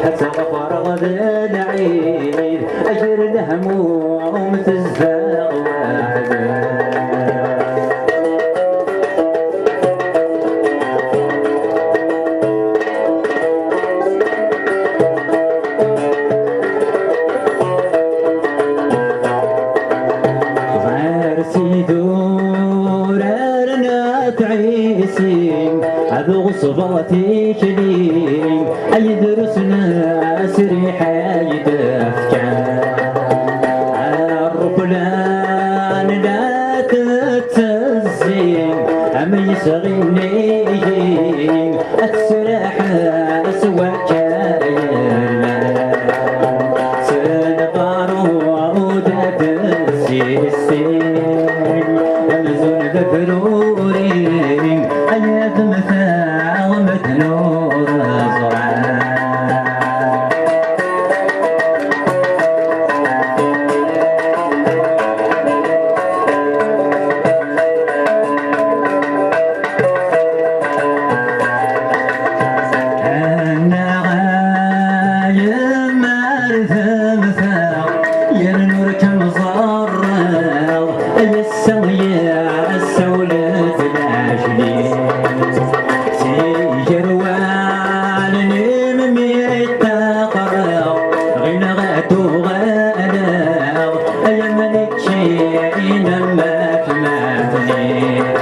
حتى فرغ العيد أجر الهموم تزداد هذو صفاتي كليم أيدرسنا سريحة يدفكا الرفلان لا تتزين أم يسغيني السلاح سواك سنبارو دبسي السين أمزون ذكروري أياد مثال متنور زرعان أنا غايم أرث مثال ينور كم صرر السوية السولة العشرين غير ملك شيء ما تماتني